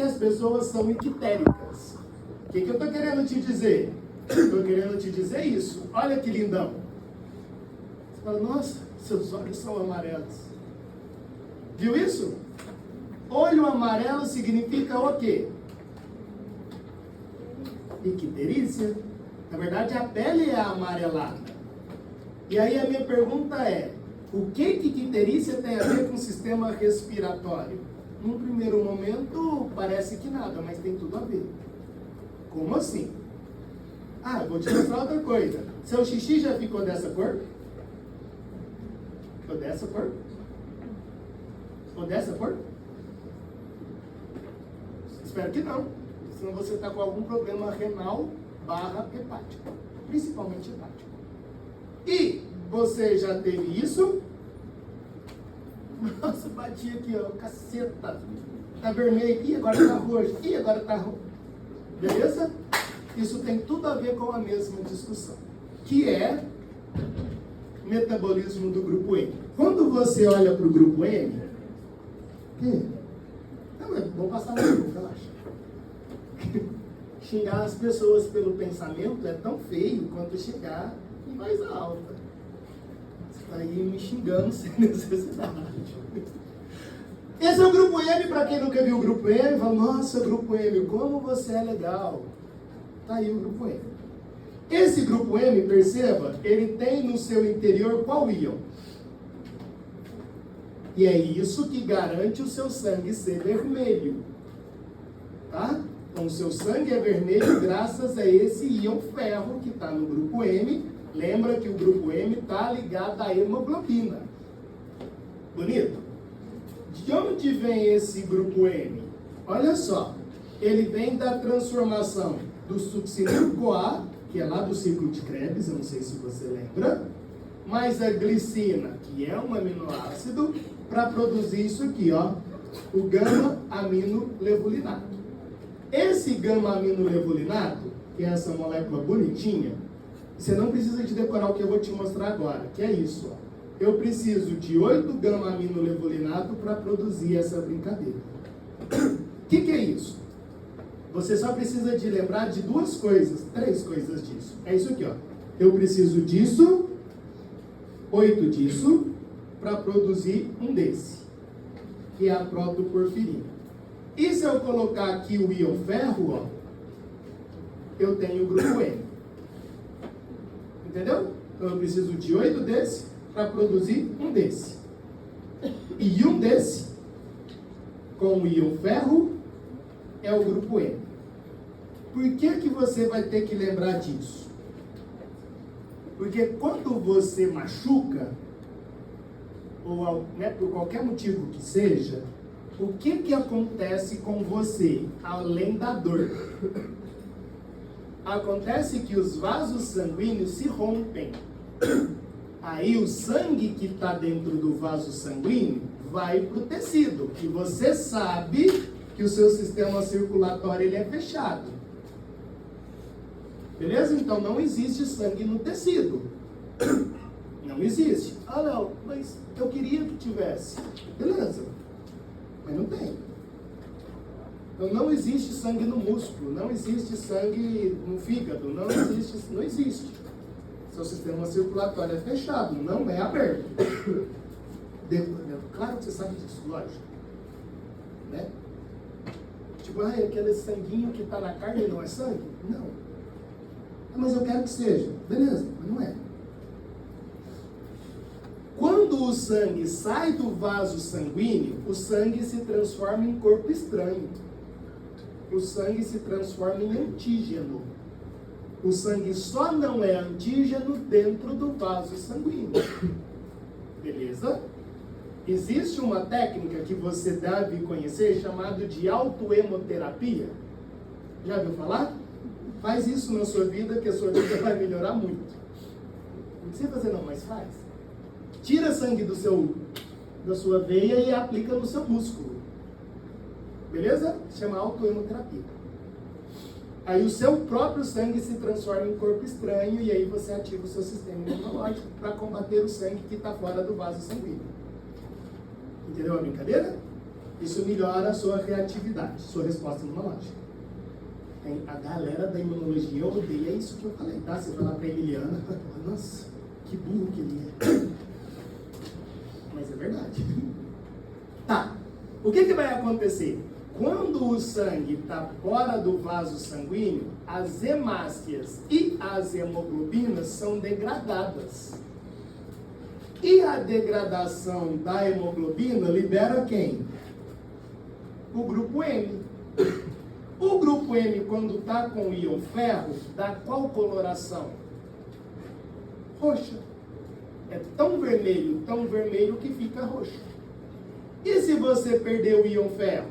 as pessoas são ictéricas. O que eu estou querendo te dizer? Estou querendo te dizer isso. Olha que lindão. Você fala, nossa, seus olhos são amarelos. Viu isso? Olho amarelo significa o quê? Icterícia. Na verdade, a pele é amarelada. E aí a minha pergunta é, o que icterícia tem a ver com o sistema respiratório? Num primeiro momento, parece que nada, mas tem tudo a ver. Como assim? Ah, vou te mostrar outra coisa. Seu xixi já ficou dessa cor? Ficou dessa cor? Ficou dessa cor? Espero que não. Senão você está com algum problema renal / hepático. Principalmente hepático. E você já teve isso? Nossa, bati aqui, ó, caceta. Tá vermelho. Ih, agora tá roxo. Ih, agora tá roxo. Beleza? Isso tem tudo a ver com a mesma discussão, que é metabolismo do grupo M. Quando você olha para o grupo M, não é bom passar no grupo, relaxa. Xingar as pessoas pelo pensamento é tão feio quanto xingar em voz alta. Você está aí me xingando sem necessidade. Esse é o grupo M, para quem nunca viu o grupo M, fala, nossa, grupo M, como você é legal. Está aí o grupo M. Esse grupo M, perceba, ele tem no seu interior qual íon? E é isso que garante o seu sangue ser vermelho. Tá? Então, o seu sangue é vermelho graças a esse íon ferro que está no grupo M. Lembra que o grupo M está ligado à hemoglobina. Bonito? De onde vem esse grupo M? Olha só, ele vem da transformação do succinil-CoA, que é lá do ciclo de Krebs, eu não sei se você lembra, mais a glicina, que é um aminoácido, para produzir isso aqui, ó, o gama-aminolevulinato. Esse gama-aminolevulinato, que é essa molécula bonitinha, você não precisa de decorar o que eu vou te mostrar agora, que é isso, ó. Eu preciso de 8 gama-aminolevulinato para produzir essa brincadeira. O que é isso? Você só precisa de lembrar de 3 coisas disso. É isso aqui, ó. Eu preciso disso, 8 disso, para produzir um desse, que é a protoporfirina. E se eu colocar aqui o íon ferro, ó, eu tenho o grupo M. Entendeu? Então eu preciso de 8 desse para produzir um desse. E um desse, com o íon ferro, é o grupo M. Por que você vai ter que lembrar disso? Porque quando você machuca, ou por qualquer motivo que seja, o que acontece com você, além da dor? Acontece que os vasos sanguíneos se rompem. Aí o sangue que está dentro do vaso sanguíneo vai para o tecido, que você sabe que o seu sistema circulatório ele é fechado. Beleza? Então não existe sangue no tecido. Não existe. Ah, não, mas eu queria que tivesse. Beleza. Mas não tem. Então não existe sangue no músculo, não existe sangue no fígado, não existe. Seu sistema circulatório é fechado, não é aberto. Claro que você sabe disso, lógico. Né? Tipo, aquele sanguinho que está na carne não é sangue? Não. Mas eu quero que seja. Beleza, mas não é. Quando o sangue sai do vaso sanguíneo, o sangue se transforma em corpo estranho. O sangue se transforma em antígeno. O sangue só não é antígeno dentro do vaso sanguíneo. Beleza? Existe uma técnica que você deve conhecer chamada de autohemoterapia. Já ouviu falar? Faz isso na sua vida que a sua vida vai melhorar muito. Não precisa fazer não, mas faz. Tira sangue da sua veia e aplica no seu músculo. Beleza? Chama autohemoterapia. Aí o seu próprio sangue se transforma em corpo estranho e aí você ativa o seu sistema imunológico para combater o sangue que está fora do vaso sanguíneo. Entendeu a brincadeira? Isso melhora a sua reatividade, sua resposta imunológica. A galera da imunologia odeia isso que eu falei, tá? Você vai lá pra Emiliana, nossa, que burro que ele é. Mas é verdade. Tá, o que vai acontecer? Quando o sangue está fora do vaso sanguíneo, as hemácias e as hemoglobinas são degradadas. E a degradação da hemoglobina libera quem? O grupo M. O grupo M, quando está com íon ferro, dá qual coloração? Roxa. É tão vermelho que fica roxo. E se você perder o íon ferro?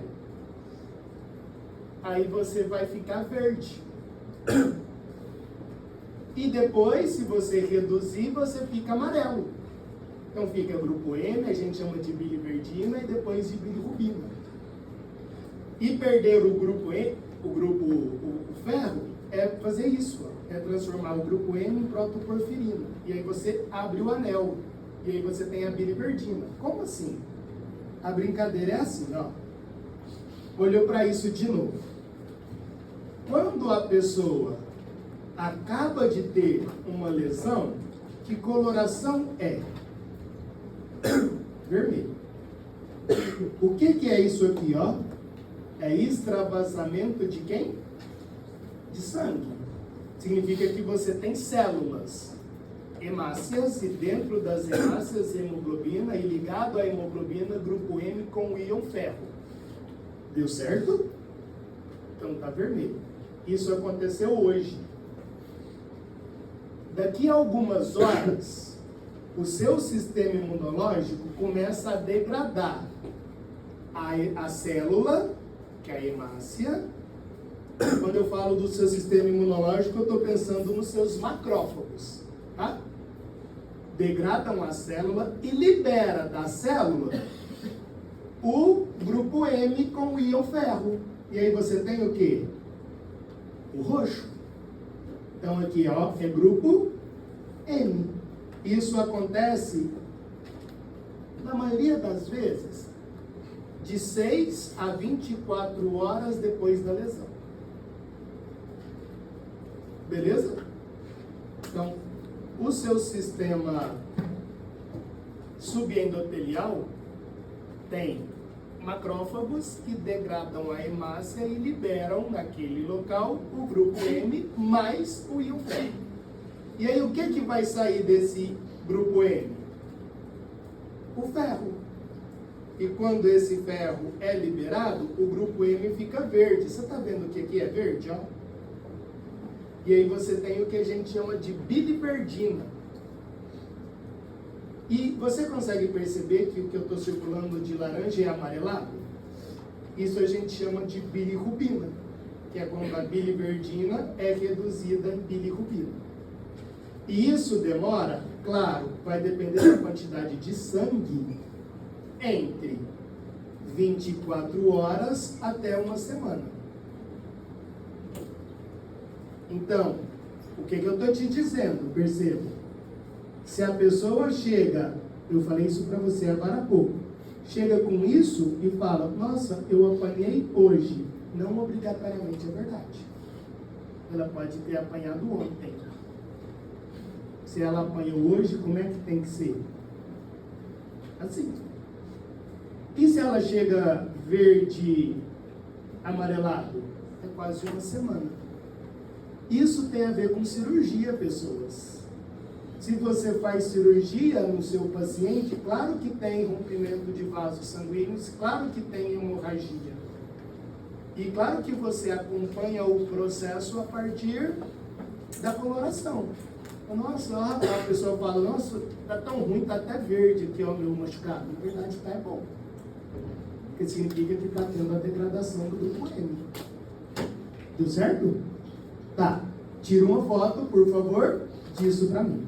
Aí você vai ficar verde. E depois, se você reduzir, você fica amarelo. Então fica grupo M, a gente chama de biliverdina, e depois de bilirrubina. E perder o grupo M, o ferro, é fazer isso, ó, é transformar o grupo M em protoporfirina. E aí você abre o anel, e aí você tem a biliverdina. Como assim? A brincadeira é assim, ó. Olhou para isso de novo. Quando a pessoa acaba de ter uma lesão, que coloração é? Vermelho. O que é isso aqui, ó? É extravasamento de quem? De sangue. Significa que você tem células hemácias, e dentro das hemácias hemoglobina, e ligado à hemoglobina, grupo M com íon ferro. Deu certo? Então tá vermelho. Isso aconteceu hoje. Daqui a algumas horas, o seu sistema imunológico começa a degradar a célula, que é a hemácia. Quando eu falo do seu sistema imunológico, eu estou pensando nos seus macrófagos, tá? Degradam a célula e libera da célula o grupo M com o íon ferro. E aí você tem o quê? O roxo. Então aqui, ó, é grupo M. Isso acontece, na maioria das vezes, de 6 a 24 horas depois da lesão. Beleza? Então, o seu sistema subendotelial tem macrófagos que degradam a hemácia e liberam naquele local o grupo M mais o íon ferro. E aí o que vai sair desse grupo M? O ferro. E quando esse ferro é liberado, o grupo M fica verde. Você está vendo o que aqui é verde? Ó? E aí você tem o que a gente chama de biliverdina. E você consegue perceber que o que eu estou circulando de laranja é amarelado? Isso a gente chama de bilirrubina, que é quando a biliverdina é reduzida em bilirrubina. E isso demora, claro, vai depender da quantidade de sangue, entre 24 horas até uma semana. Então, o que eu estou te dizendo? Perceba. Se a pessoa chega, eu falei isso para você agora há pouco, chega com isso e fala, nossa, eu apanhei hoje. Não obrigatoriamente é verdade. Ela pode ter apanhado ontem. Se ela apanhou hoje, como é que tem que ser? Assim. E se ela chega verde, amarelado? É quase uma semana. Isso tem a ver com cirurgia, pessoas. Se você faz cirurgia no seu paciente, claro que tem rompimento de vasos sanguíneos, claro que tem hemorragia. E claro que você acompanha o processo a partir da coloração. Nossa, a pessoa fala, nossa, tá tão ruim, tá até verde aqui, ó, meu machucado. Na verdade, tá é bom. Porque significa que tá tendo a degradação do grupo M. Deu certo? Tá. Tira uma foto, por favor, disso pra mim.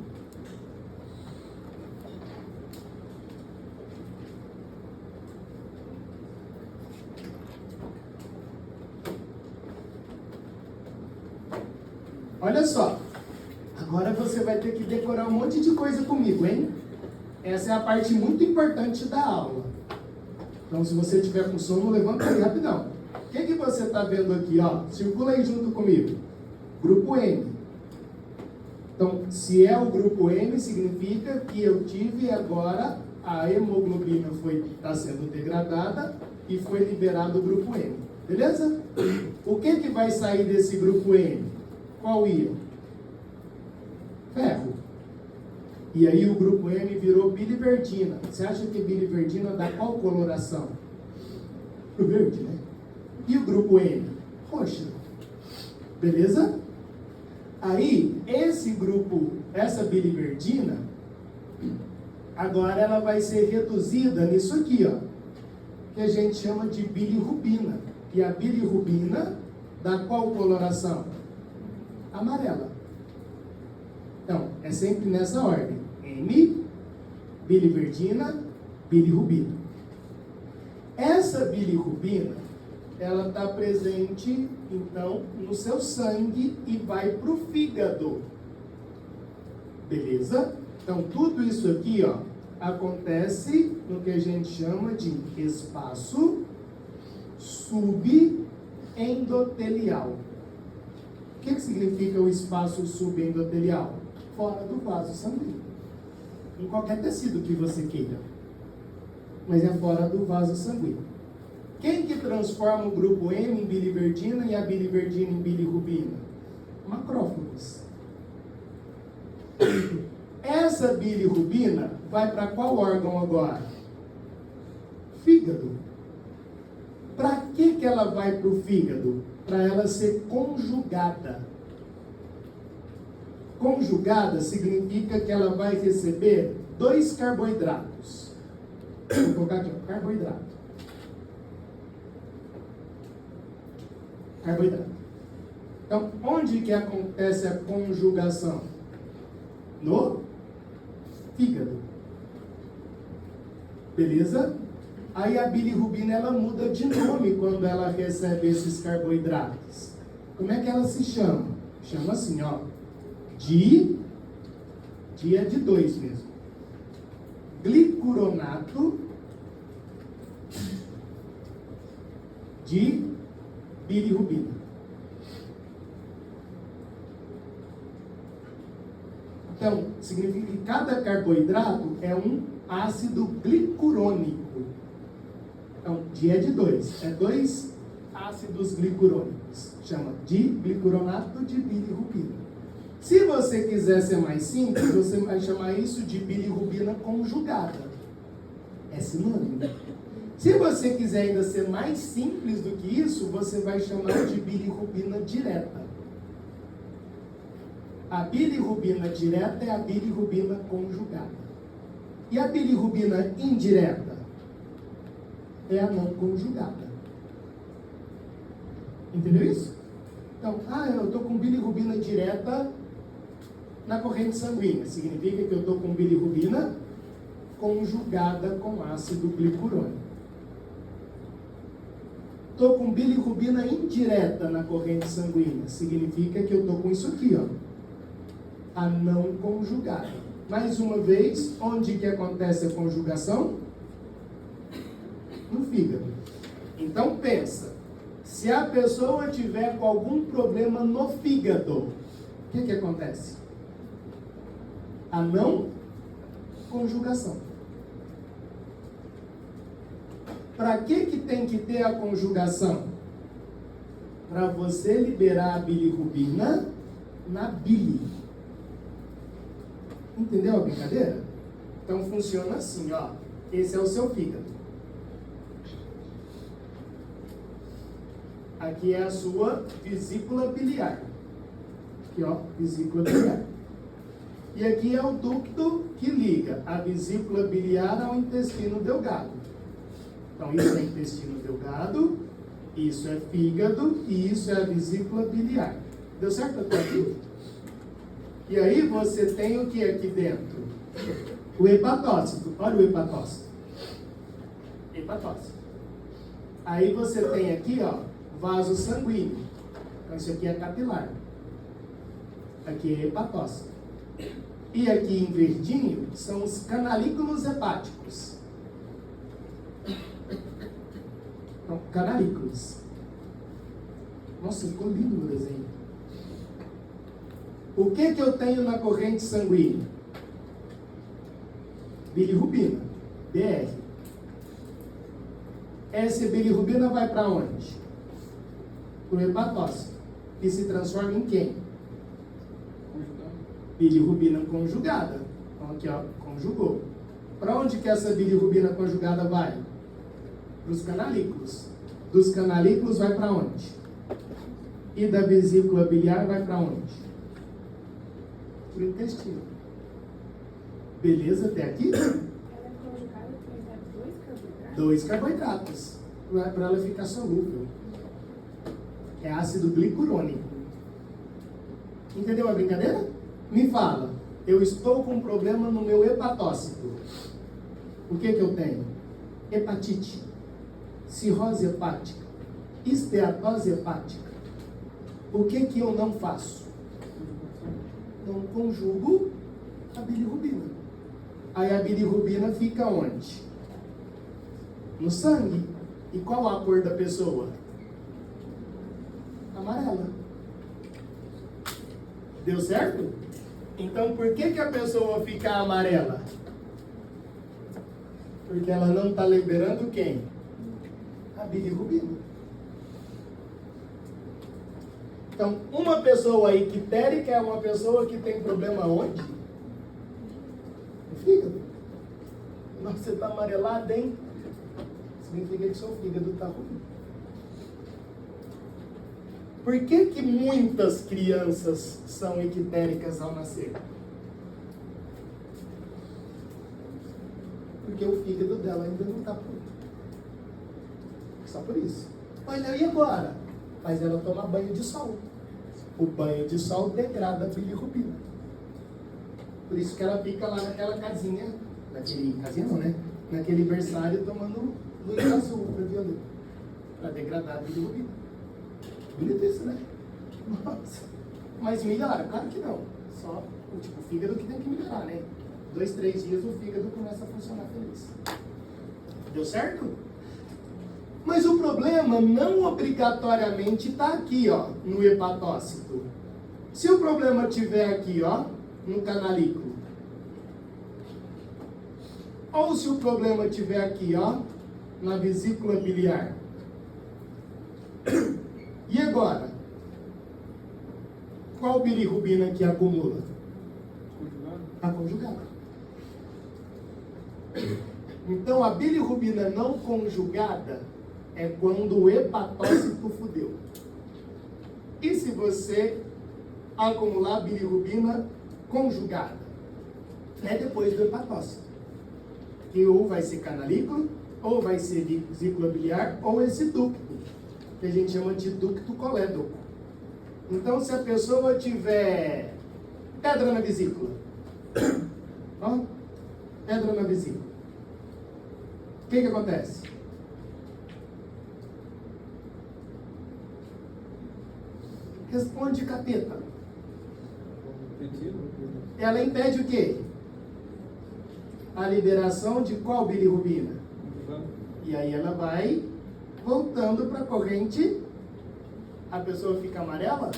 Olha só, agora você vai ter que decorar um monte de coisa comigo, hein? Essa é a parte muito importante da aula. Então, se você tiver com sono, levanta aí rapidão. O que você está vendo aqui? Ó? Circula aí junto comigo. Grupo M. Então, se é o grupo M, significa que eu tive agora a hemoglobina está sendo degradada e foi liberado o grupo M. Beleza? O que vai sair desse grupo M? Qual íon? Ferro. E aí o grupo M virou biliverdina. Você acha que biliverdina dá qual coloração? O verde, né? E o grupo M? Roxa. Beleza? Aí, esse grupo, essa biliverdina, agora ela vai ser reduzida nisso aqui, ó, que a gente chama de bilirrubina. E a bilirrubina dá qual coloração? Amarela. Então, é sempre nessa ordem. M, biliverdina, bilirrubina. Essa bilirrubina, ela está presente, então, no seu sangue e vai para o fígado. Beleza? Então, tudo isso aqui, ó, acontece no que a gente chama de espaço subendotelial. O que significa o espaço subendotelial? Fora do vaso sanguíneo. Em qualquer tecido que você queira. Mas é fora do vaso sanguíneo. Quem que transforma o grupo M em biliverdina e a biliverdina em bilirrubina? Macrófagos. Essa bilirrubina vai para qual órgão agora? Fígado. Para que ela vai para o fígado? Para ela ser conjugada. Conjugada significa que ela vai receber 2 carboidratos. Vou colocar aqui, ó, carboidrato. Carboidrato. Então, onde que acontece a conjugação? No fígado. Beleza? Aí a bilirrubina, ela muda de nome quando ela recebe esses carboidratos. Como é que ela se chama? Chama assim, ó. Di é de 2 mesmo. Glicuronato de bilirrubina. Então, significa que cada carboidrato é um ácido glicurônico. Então, di é de 2. É 2 ácidos glicurônicos. Chama diglicoronato de bilirrubina. Se você quiser ser mais simples, você vai chamar isso de bilirrubina conjugada. É sinônimo. Se você quiser ainda ser mais simples do que isso, você vai chamar de bilirrubina direta. A bilirrubina direta é a bilirrubina conjugada. E a bilirrubina indireta é a não conjugada. Entendeu isso? Então, eu estou com bilirrubina direta na corrente sanguínea. Significa que eu estou com bilirrubina conjugada com ácido glicurônico. Estou com bilirrubina indireta na corrente sanguínea. Significa que eu estou com isso aqui, ó. A não conjugada. Mais uma vez, onde que acontece a conjugação? No fígado. Então pensa, se a pessoa tiver com algum problema no fígado, o que acontece? A não conjugação. Para que tem que ter a conjugação? Para você liberar a bilirrubina na bile. Entendeu a brincadeira? Então funciona assim, ó. Esse é o seu fígado. Aqui é a sua vesícula biliar. Aqui, ó, vesícula biliar. E aqui é o ducto que liga a vesícula biliar ao intestino delgado. Então, isso é intestino delgado, isso é fígado e isso é a vesícula biliar. Deu certo até aqui? E aí você tem o que aqui dentro? O hepatócito. Olha o hepatócito. Hepatócito. Aí você tem aqui, ó, vaso sanguíneo. Então, isso aqui é capilar. Aqui é hepatócito. E aqui em verdinho são os canalículos hepáticos. Canalículas. Nossa, ficou lindo o desenho. O que eu tenho na corrente sanguínea? Bilirrubina, BR. Essa bilirrubina vai para onde? Para o hepatócito. E se transforma em quem? Bilirrubina conjugada. Então aqui, ó, conjugou. Para onde que essa bilirrubina conjugada vai? Para os canalículos. Dos canalículos vai para onde? E da vesícula biliar vai para onde? Para o intestino. Beleza até aqui? Ela é conjugada com 2 carboidratos. Para ela ficar solúvel. É ácido glicurônico. Entendeu a brincadeira? Me fala. Eu estou com um problema no meu hepatócito. O que eu tenho? Hepatite, cirrose hepática, esteatose hepática. O que eu não faço? Não conjugo a bilirrubina. Aí a bilirrubina fica onde? No sangue. E qual a cor da pessoa? Amarela. Deu certo? Então por que a pessoa fica amarela? Porque ela não está liberando quem? A bilirrubina. Então, uma pessoa ictérica é uma pessoa que tem problema onde? No fígado. Nossa, você está amarelado, hein? Significa que seu fígado está ruim. Por que muitas crianças são ictéricas ao nascer? Porque o fígado dela ainda não está pronto. Só por isso. Olha, e agora? Faz ela tomar banho de sol. O banho de sol degrada a bilirrubina. Por isso que ela fica lá naquela casinha, casinha não, né? Naquele berçário tomando luz azul ultravioleta. Para degradar a bilirrubina. Bonito isso, né? Nossa. Mas melhora? Claro que não. Só o fígado que tem que melhorar, né? 2, 3 dias o fígado começa a funcionar feliz. Deu certo? Mas o problema não obrigatoriamente está aqui, ó, no hepatócito. Se o problema estiver aqui, ó, no canalículo, ou se o problema estiver aqui, ó, na vesícula biliar. E agora? Qual bilirrubina que acumula? A conjugada. Então, a bilirrubina não conjugada é quando o hepatócito fudeu. E se você acumular bilirrubina conjugada? É depois do hepatócito. Que ou vai ser canalículo, ou vai ser vesícula biliar, ou esse ducto, que a gente chama de ducto colédoco. Então, se a pessoa tiver pedra na vesícula, ó, pedra na vesícula, o que acontece? Responde, capeta. Ela impede o quê? A liberação de qual bilirrubina? E aí ela vai voltando para a corrente. A pessoa fica amarela?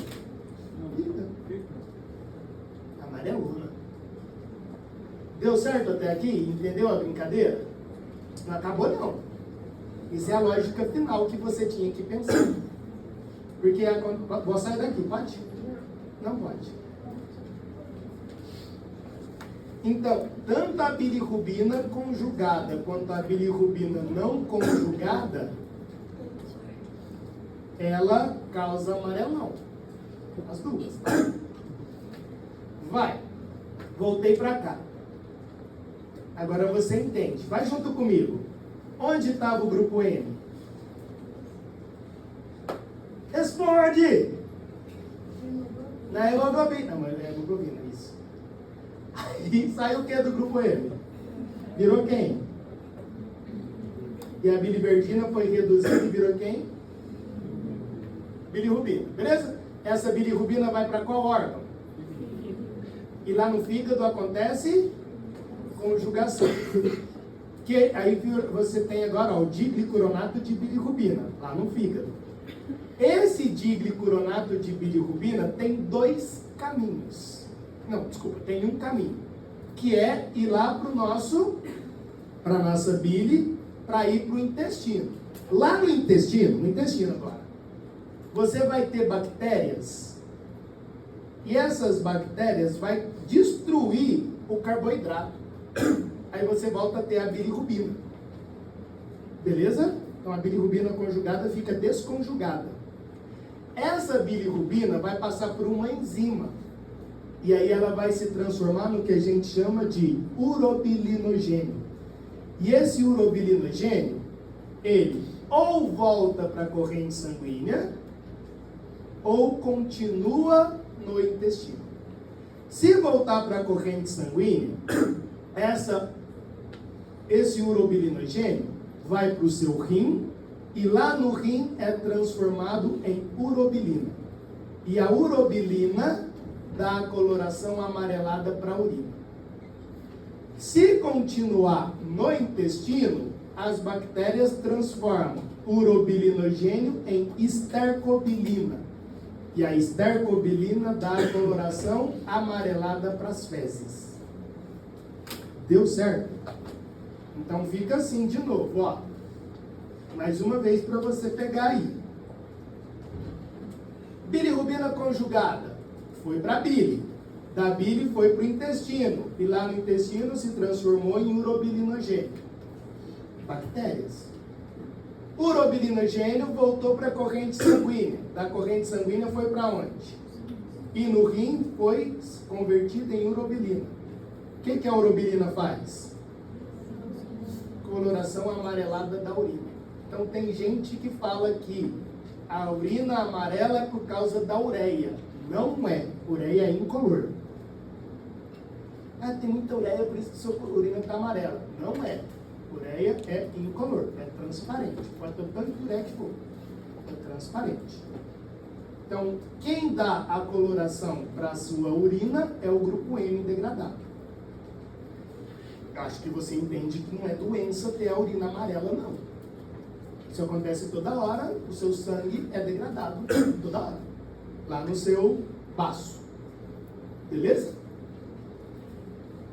Fica. Amarelona. Deu certo até aqui? Entendeu a brincadeira? Não acabou não. Isso é a lógica final que você tinha que pensar. Porque vou sair daqui, pode? Não pode. Então, tanto a bilirrubina conjugada quanto a bilirrubina não conjugada, ela causa amarelão. As duas, tá? Vai. Voltei para cá. Agora você entende. Vai junto comigo. Onde estava o grupo M? Responde! Na hemoglobina. Não, mas é hemoglobina, isso. Aí saiu o que do grupo M? Virou quem? E a biliverdina foi reduzida e virou quem? Bilirrubina. Beleza? Essa bilirrubina vai para qual órgão? E lá no fígado acontece conjugação. Que aí você tem agora ó, o diglicoronato de bilirrubina, lá no fígado. Esse diglicoronato de bilirrubina tem dois caminhos. Não, desculpa, tem um caminho. Que é ir lá para a nossa bile, para ir para o intestino. Lá no intestino agora, você vai ter bactérias. E essas bactérias vai destruir o carboidrato. Aí você volta a ter a bilirrubina. Beleza? Então a bilirrubina conjugada fica desconjugada. Essa bilirrubina vai passar por uma enzima. E aí ela vai se transformar no que a gente chama de urobilinogênio. E esse urobilinogênio, ele ou volta para a corrente sanguínea, ou continua no intestino. Se voltar para a corrente sanguínea, esse urobilinogênio vai para o seu rim, e lá no rim é transformado em urobilina. E a urobilina dá a coloração amarelada para a urina. Se continuar no intestino, as bactérias transformam urobilinogênio em estercobilina. E a estercobilina dá a coloração amarelada para as fezes. Deu certo? Então fica assim de novo, ó. Mais uma vez para você pegar aí. Bilirrubina conjugada foi para a bile. Da bile foi para o intestino. E lá no intestino se transformou em urobilinogênio. Bactérias. Urobilinogênio voltou para a corrente sanguínea. Da corrente sanguínea foi para onde? E no rim foi convertido em urobilina. O que a urobilina faz? Coloração amarelada da urina. Então tem gente que fala que a urina amarela é por causa da ureia. Não é. Ureia é incolor. Ah, tem muita ureia, por isso que sua urina está amarela. Não é. Ureia é incolor, é transparente. Pode ter tanto de ureia que for. É transparente. Então, quem dá a coloração para a sua urina é o grupo M degradado. Acho que você entende que não é doença ter a urina amarela, não. Isso acontece toda hora, o seu sangue é degradado toda hora. Lá no seu baço. Beleza?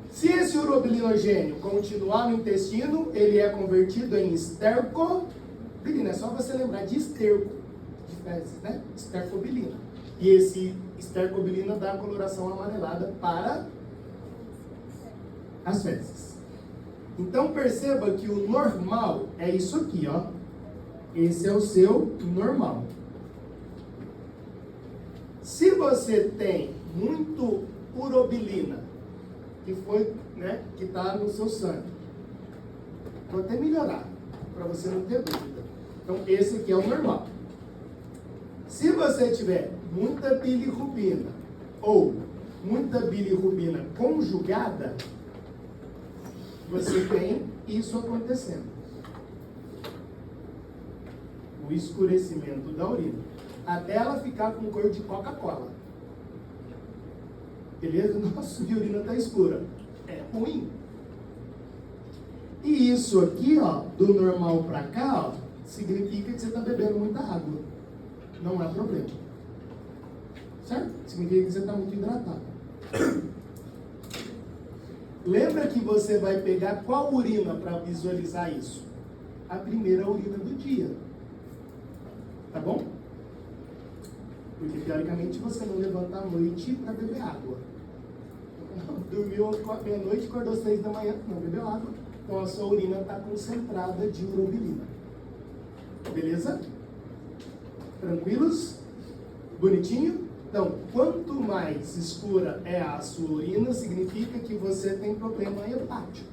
Se esse urobilinogênio continuar no intestino, ele é convertido em estercobilina. É só você lembrar de esterco, de fezes, né? Estercobilina. E esse estercobilina dá a coloração amarelada para as fezes. Então perceba que o normal é isso aqui, ó. Esse é o seu normal. Se você tem muito urobilina, que foi, né, que está no seu sangue, vou até melhorar, para você não ter dúvida. Então esse aqui é o normal. Se você tiver muita bilirrubina ou muita bilirrubina conjugada, você tem isso acontecendo. O escurecimento da urina. Até ela ficar com cor de Coca-Cola. Beleza? Nossa, minha urina está escura. É ruim. E isso aqui, ó, do normal para cá, ó, significa que você está bebendo muita água. Não é problema. Certo? Significa que você está muito hidratado. Lembra que você vai pegar qual urina para visualizar isso? A primeira urina do dia. Tá bom? Porque teoricamente você não levanta à noite para beber água. Dormiu meia-noite, acordou 6 da manhã, não bebeu água. Então a sua urina está concentrada de urobilina. Beleza? Tranquilos? Bonitinho? Então, quanto mais escura é a sua urina, significa que você tem problema hepático.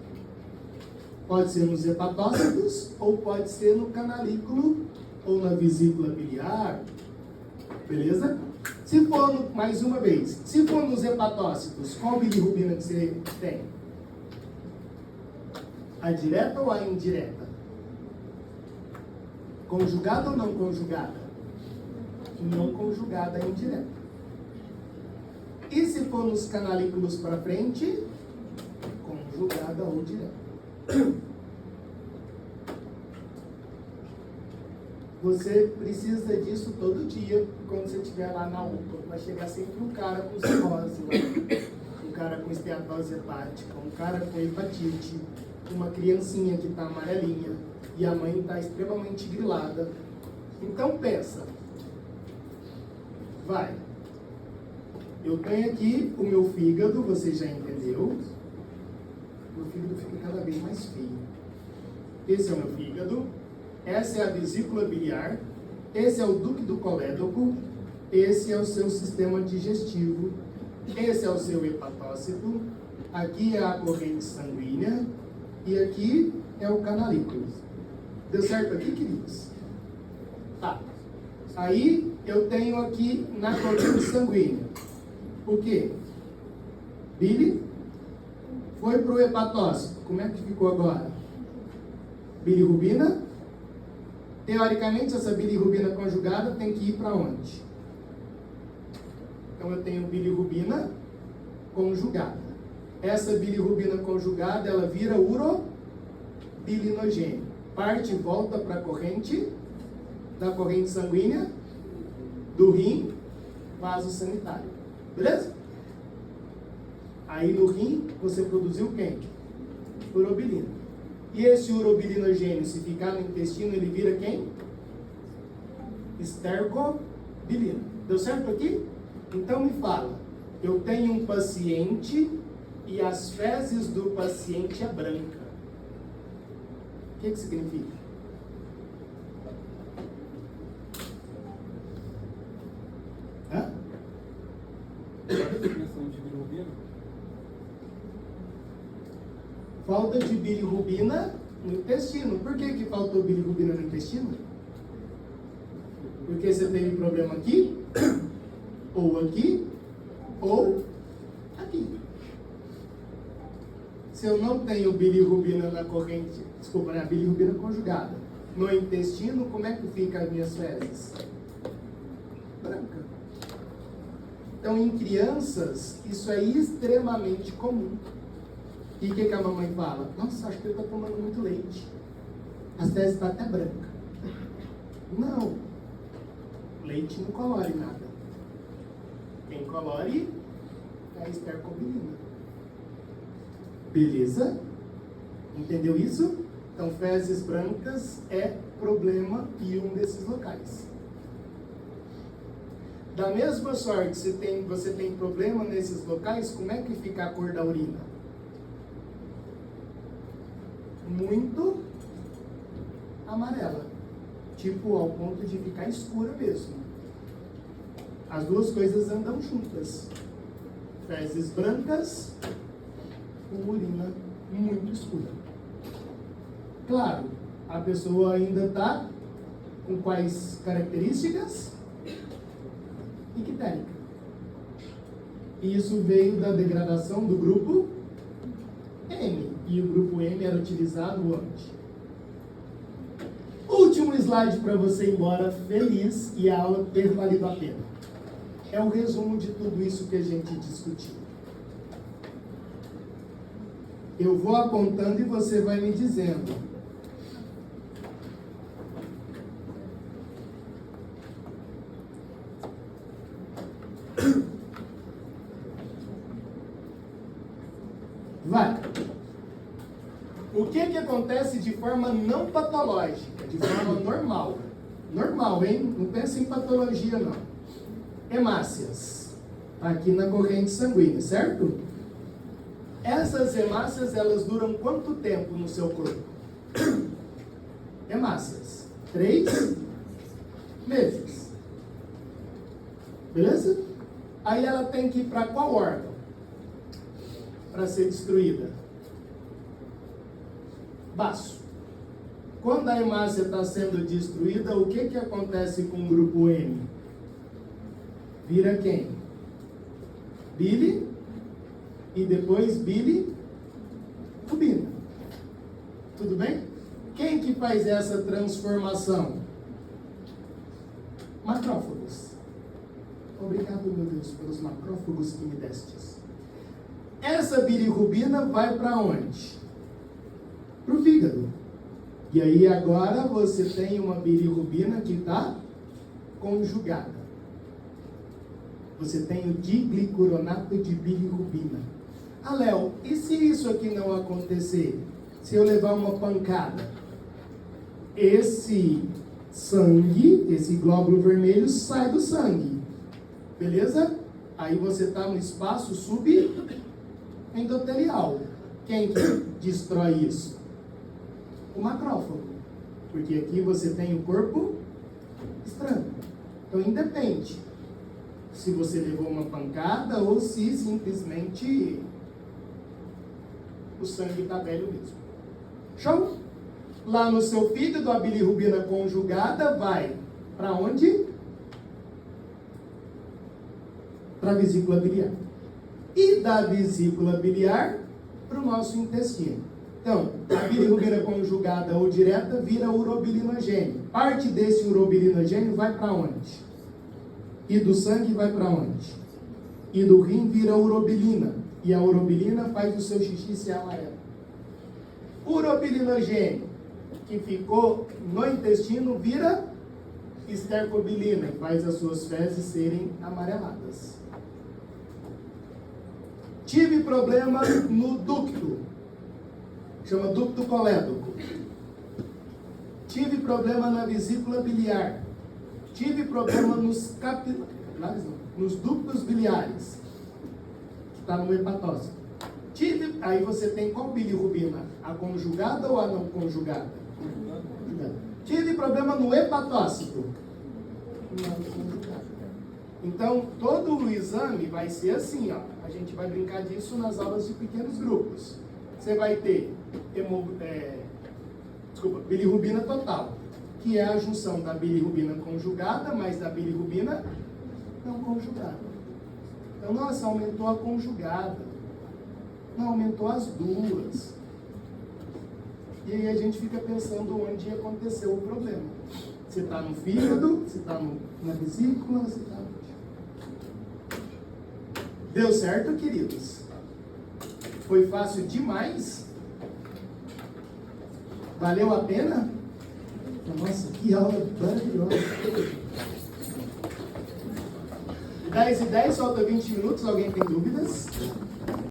Pode ser nos hepatócitos, ou pode ser no canalículo, ou na vesícula biliar. Beleza? Se for, mais uma vez, se for nos hepatócitos, qual bilirrubina que você tem? A direta ou a indireta? Conjugada ou não conjugada? Não conjugada, é indireta. E se for nos canalículos para frente, conjugada ou direta. Você precisa disso todo dia, quando você estiver lá na UPA. Vai chegar sempre um cara com cirrose lá, um cara com esteatose hepática, um cara com hepatite, uma criancinha que está amarelinha e a mãe está extremamente grilada. Então pensa, vai, eu tenho aqui o meu fígado, você já entendeu, meu fígado fica cada vez mais feio. Esse é o meu fígado, essa é a vesícula biliar, esse é o ducto do colédoco, esse é o seu sistema digestivo, esse é o seu hepatócito, aqui é a corrente sanguínea e aqui é o canalículo. Deu certo aqui, queridos? Tá. Aí eu tenho aqui na corrente sanguínea o quê? Bile foi para o hepatócito. Como é que ficou agora? Bilirrubina. Teoricamente, essa bilirrubina conjugada tem que ir para onde? Então eu tenho bilirrubina conjugada. Essa bilirrubina conjugada, ela vira urobilinogênio. Parte e volta para a corrente, da corrente sanguínea, do rim, vaso sanitário. Beleza? Aí no rim, você produziu quem? Urobilina. E esse urobilinogênio, se ficar no intestino, ele vira quem? Estercobilina. Deu certo aqui? Então me fala, eu tenho um paciente e as fezes do paciente é branca. O que significa? Hã? Falta de bilirrubina no intestino. Por que faltou bilirrubina no intestino? Porque você teve problema aqui, ou aqui, ou aqui. Se eu não tenho bilirrubina na corrente, desculpa, na bilirrubina conjugada, no intestino, como é que fica as minhas fezes? Branca. Então, em crianças, isso é extremamente comum. E o que a mamãe fala? Nossa, acho que ele está tomando muito leite. As fezes estão até branca. Não. Leite não colore nada. Quem colore é a estercobilina. Beleza? Entendeu isso? Então, fezes brancas é problema em um desses locais. Da mesma sorte, você tem problema nesses locais, como é que fica a cor da urina? Muito amarela. Tipo, ao ponto de ficar escura mesmo. As duas coisas andam juntas. Fezes brancas, com urina muito escura. Claro, a pessoa ainda está com quais características? Ictérica. Isso veio da degradação do grupo M. E o grupo M era utilizado onde? Último slide para você ir embora feliz e a aula ter valido a pena. É o resumo de tudo isso que a gente discutiu. Eu vou apontando e você vai me dizendo. Vai. O que acontece de forma não patológica, de forma normal? Normal, hein? Não pensa em patologia, não. Hemácias. Aqui na corrente sanguínea, certo? Essas hemácias, elas duram quanto tempo no seu corpo? Hemácias. 3 meses. Beleza? Aí ela tem que ir para qual órgão? Para ser destruída? Baço. Quando a hemácia está sendo destruída, o que acontece com o grupo M? Vira quem? Bile e depois bilirrubina. Tudo bem? Quem que faz essa transformação? Macrófagos. Obrigado, meu Deus, pelos macrófagos que me destes. Essa bilirrubina vai para onde? Para o fígado. E aí agora você tem uma bilirrubina que está conjugada. Você tem o diglicoronato de bilirrubina. Ah, Léo, e se isso aqui não acontecer? Se eu levar uma pancada? Esse sangue, esse glóbulo vermelho sai do sangue. Beleza? Aí você está no espaço subendotelial. Quem que destrói isso? O macrófago. Porque aqui você tem o corpo estranho. Então independe se você levou uma pancada ou se simplesmente o sangue está velho mesmo. Show? Lá no seu fígado, a bilirrubina conjugada vai para onde? Para a vesícula biliar. E da vesícula biliar para o nosso intestino. Então, a bilirrubina conjugada ou direta vira urobilinogênio. Parte desse urobilinogênio vai para onde? E do sangue vai para onde? E do rim vira urobilina. E a urobilina faz o seu xixi ser amarelo. Urobilinogênio que ficou no intestino vira estercobilina e faz as suas fezes serem amareladas. Tive problema no ducto. Chama ducto colédoco. Tive problema na vesícula biliar. Tive problema nos ductos biliares, que está no hepatócito. Aí você tem qual bilirrubina? A conjugada ou a não conjugada? Tive problema no hepatócito. Não conjugada. Então, todo o exame vai ser assim, ó. A gente vai brincar disso nas aulas de pequenos grupos. Você vai ter bilirrubina total, que é a junção da bilirrubina conjugada mais da bilirrubina não conjugada. Então, nossa, aumentou a conjugada. Não, aumentou as duas. E aí a gente fica pensando onde aconteceu o problema. Você está no fígado, você está na vesícula, você está... Deu certo, queridos? Foi fácil demais? Valeu a pena? Nossa, que aula maravilhosa. 10 e 10, falta 20 minutos. Alguém tem dúvidas?